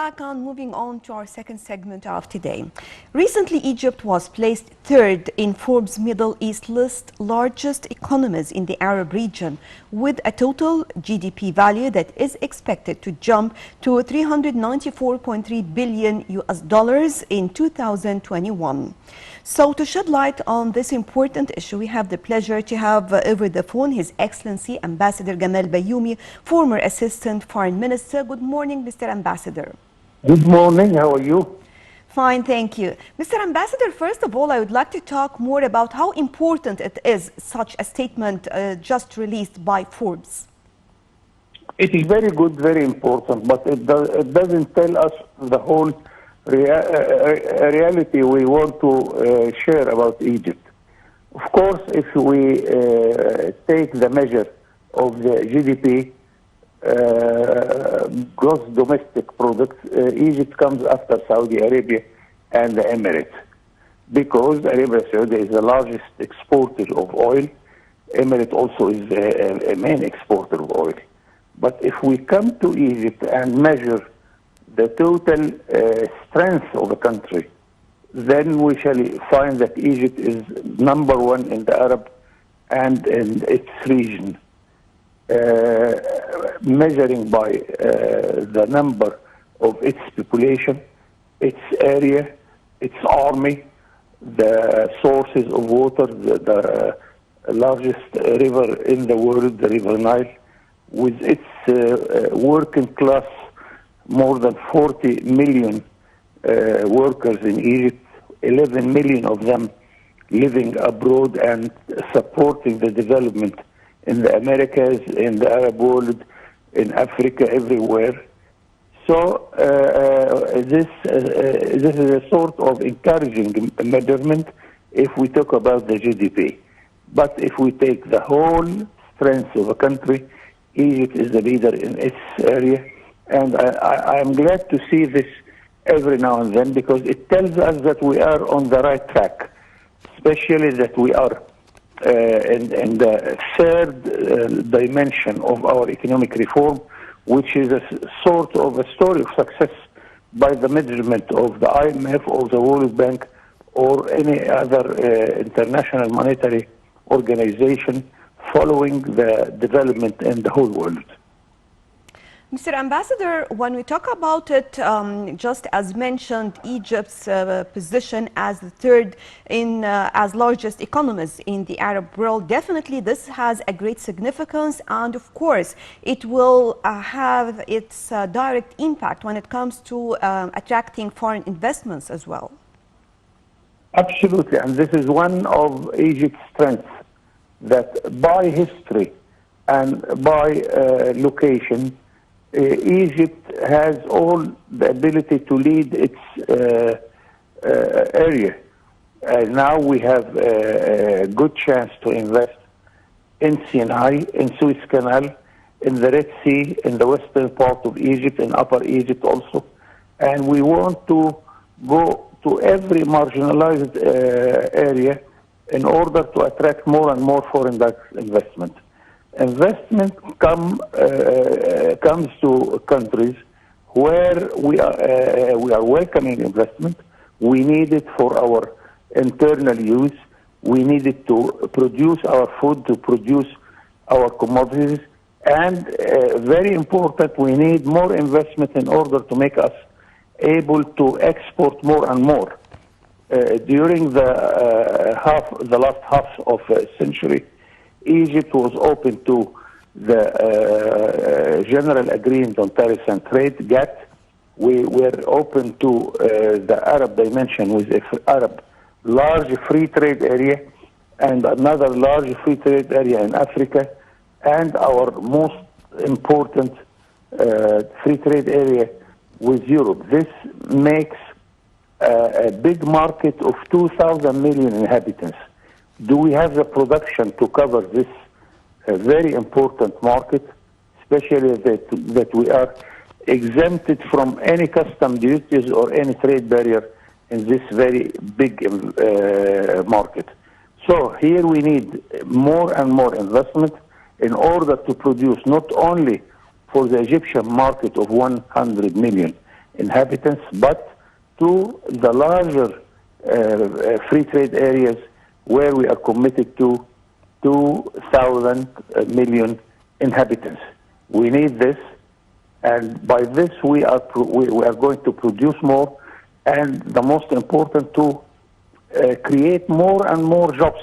back and moving on to our second segment of today. Recently, Egypt was placed third in Forbes Middle East list largest economies in the Arab region, with a total GDP value that is expected to jump to 394.3 billion US dollars in 2021. So to shed light on this important issue, we have the pleasure to have over the phone His Excellency Ambassador Gamal Bayoumi, former Assistant Foreign Minister. Good morning, Mr. Ambassador. Good morning. How are you? Fine, thank you. Mr. Ambassador, first of all, I would like to talk more about how important it is, such a statement just released by Forbes. It is very good, very important, but it doesn't tell us the whole reality we want to share about Egypt. Of course, if we take the measure of the GDP, gross domestic product, Egypt comes after Saudi Arabia and the Emirates, because Arabia Saudi is the largest exporter of oil. Emirates also is a main exporter of oil. But if we come to Egypt and measure the total strength of the country, then we shall find that Egypt is number one in the Arab and in its region. Measuring by the number of its population, its area, its army, the sources of water, the largest river in the world, the River Nile, with its working class, more than 40 million workers in Egypt, 11 million of them living abroad and supporting the development in the Americas, in the Arab world, in Africa, everywhere. So this is a sort of encouraging measurement if we talk about the GDP. But if we take the whole strength of a country, Egypt is the leader in its area. And I am glad to see this every now and then, because it tells us that we are on the right track, especially that we are in the third dimension of our economic reform, which is a sort of a story of success by the measurement of the IMF or the World Bank or any other international monetary organization following the development in the whole world. Mr. Ambassador, when we talk about it, just as mentioned, Egypt's position as the third in as largest economies in the Arab world, definitely this has a great significance, and of course it will have its direct impact when it comes to attracting foreign investments as well. Absolutely, and this is one of Egypt's strengths, that by history and by location, Egypt has all the ability to lead its area. Now we have a good chance to invest in Sinai, in Suez Canal, in the Red Sea, in the western part of Egypt, in Upper Egypt also. And we want to go to every marginalized area in order to attract more and more foreign direct investment. Investment comes to countries where we are welcoming investment. We need it for our internal use. We need it to produce our food, to produce our commodities. And very important, we need more investment in order to make us able to export more and more. During the last half of a century, Egypt was open to the General Agreement on Tariffs and Trade, GATT. We were open to the Arab dimension with an Arab large free trade area and another large free trade area in Africa, and our most important free trade area with Europe. This makes a big market of 2,000 million inhabitants. Do we have the production to cover this very important market, especially that we are exempted from any custom duties or any trade barrier in this very big market? So here we need more and more investment in order to produce not only for the Egyptian market of 100 million inhabitants, but to the larger free trade areas where we are committed to 2,000 million inhabitants. We need this, and by this we are going to produce more, and the most important, to create more and more jobs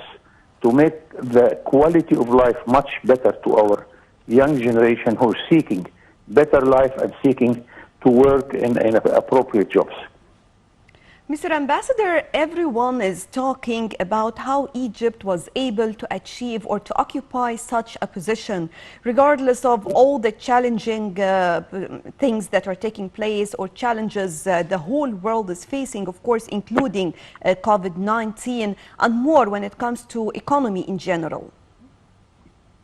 to make the quality of life much better to our young generation who are seeking better life and seeking to work in appropriate jobs. Mr. Ambassador, everyone is talking about how Egypt was able to achieve or to occupy such a position, regardless of all the challenging things that are taking place or challenges the whole world is facing, of course, including COVID-19 and more when it comes to economy in general.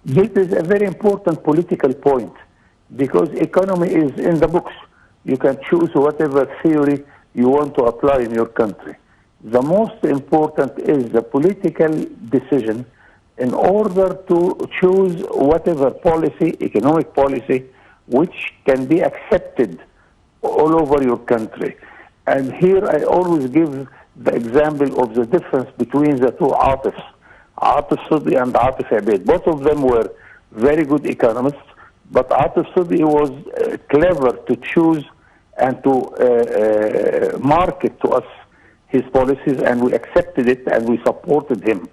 This is a very important political point because economy is in the books. You can choose whatever theory you want to apply in your country. The most important is the political decision in order to choose whatever policy, economic policy, which can be accepted all over your country. And here I always give the example of the difference between the two Atifs, Atif Sidi and Atif Abed. Both of them were very good economists, but Atif Sidi was clever to choose and to market to us his policies, and we accepted it and we supported him.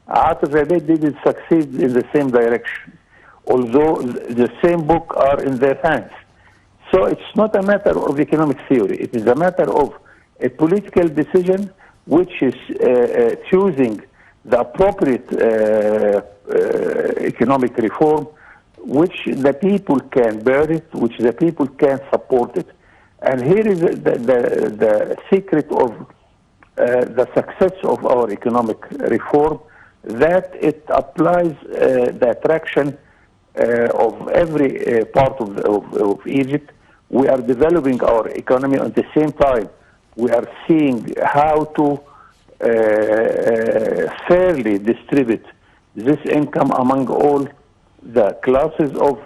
Atif Abed didn't succeed in the same direction, although the same book are in their hands. So it's not a matter of economic theory. It is a matter of a political decision which is choosing the appropriate economic reform, which the people can bear it, which the people can support it. And here is the secret of the success of our economic reform, that it applies the attraction of every part of Egypt. We are developing our economy at the same time. We are seeing how to fairly distribute this income among all the classes of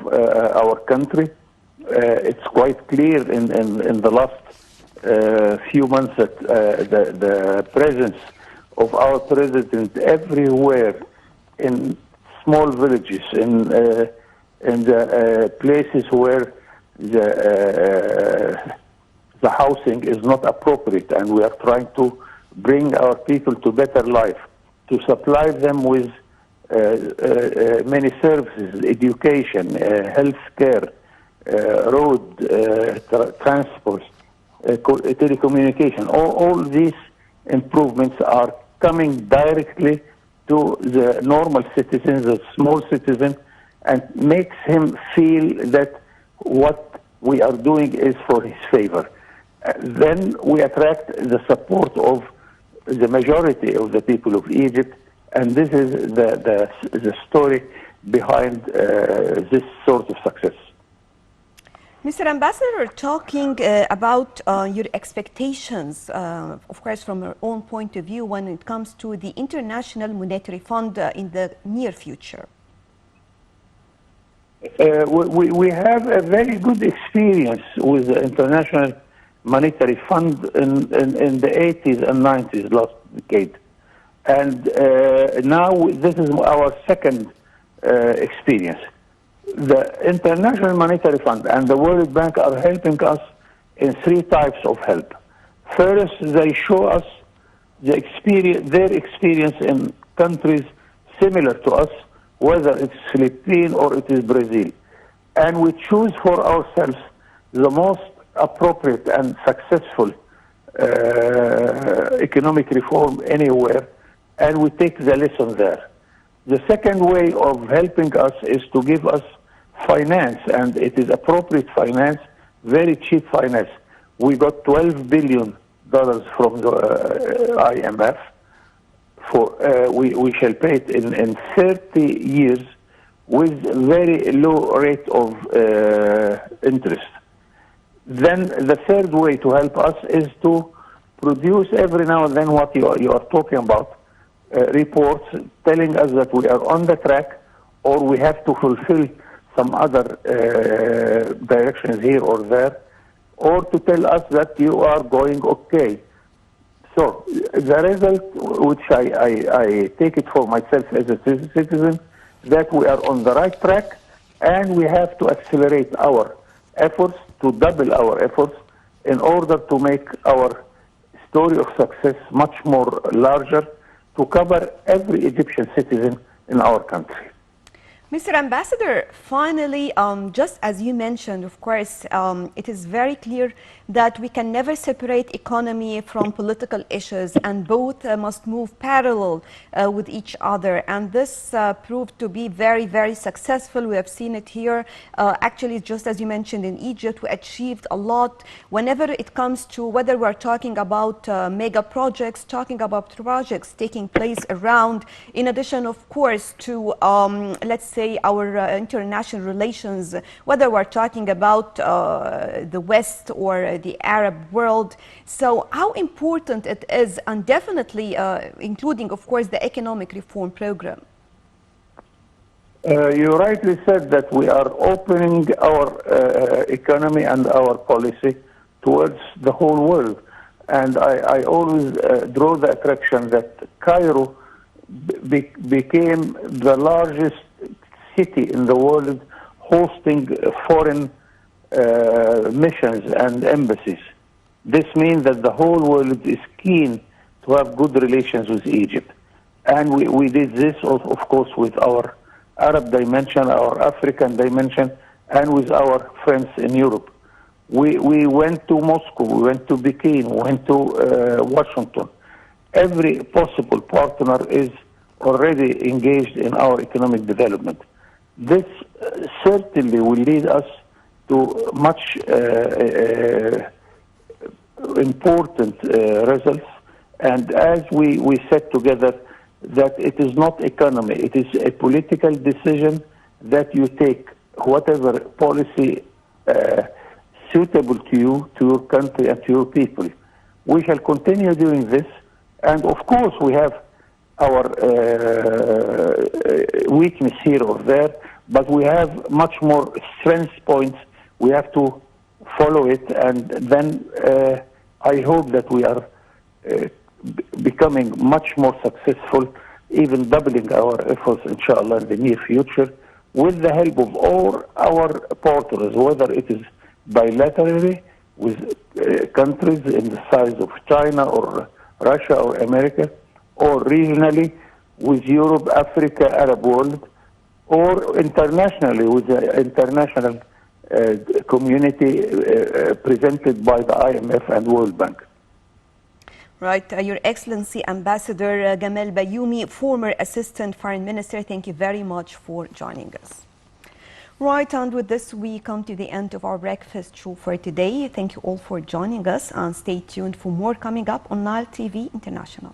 our country. It's quite clear in the last few months that the presence of our president everywhere, in small villages, in the places where the housing is not appropriate, and we are trying to bring our people to better life, to supply them with many services, education, health care, road, transport, telecommunication. All these improvements are coming directly to the normal citizen, the small citizen, and makes him feel that what we are doing is for his favor. Then we attract the support of the majority of the people of Egypt, and this is the story behind this sort of success. Mr. Ambassador, talking about your expectations, of course, from your own point of view when it comes to the International Monetary Fund in the near future. We have a very good experience with the International Monetary Fund in the 80s and 90s, last decade. And now this is our second experience. The International Monetary Fund and the World Bank are helping us in three types of help. First, they show us their experience in countries similar to us, whether it's Philippines or it is Brazil. And we choose for ourselves the most appropriate and successful economic reform anywhere, and we take the lesson there. The second way of helping us is to give us finance, and it is appropriate finance, very cheap finance. We got $12 billion from the IMF. We shall pay it in 30 years with very low rate of interest. Then the third way to help us is to produce every now and then what you are talking about, reports telling us that we are on the track, or we have to fulfill some other directions here or there, or to tell us that you are going okay. So the result, which I take it for myself as a citizen, that we are on the right track, and we have to accelerate our efforts, to double our efforts, in order to make our story of success much more larger, to cover every Egyptian citizen in our country. Mr. Ambassador, finally, just as you mentioned, of course, it is very clear that we can never separate economy from political issues, and both must move parallel with each other. And this proved to be very, very successful. We have seen it here. Actually, just as you mentioned, in Egypt, we achieved a lot whenever it comes to whether we're talking about mega projects, talking about projects taking place around, in addition, of course, to, let's say, our international relations, whether we're talking about the West or the Arab world. So how important it is, and definitely including, of course, the economic reform program. You rightly said that we are opening our economy and our policy towards the whole world. And I always draw the attraction that Cairo became the largest city in the world hosting foreign missions and embassies. This means that the whole world is keen to have good relations with Egypt. And we did this, of course, with our Arab dimension, our African dimension, and with our friends in Europe. We went to Moscow, we went to Peking, we went to Washington. Every possible partner is already engaged in our economic development. This certainly will lead us to much important results. And as we said together, that it is not economy, it is a political decision that you take whatever policy suitable to you, to your country, and to your people. We shall continue doing this, and of course we have our weakness here or there, but we have much more strength points. We have to follow it, and then I hope that we are becoming much more successful, even doubling our efforts, inshallah, in the near future, with the help of all our partners, whether it is bilaterally with countries in the size of China or Russia or America, or regionally with Europe, Africa, Arab world, or internationally with the international community presented by the IMF and World Bank. Right, Your Excellency Ambassador Gamal Bayoumi, former Assistant Foreign Minister, thank you very much for joining us. Right, and with this we come to the end of our breakfast show for today. Thank you all for joining us, and stay tuned for more coming up on Nile TV International.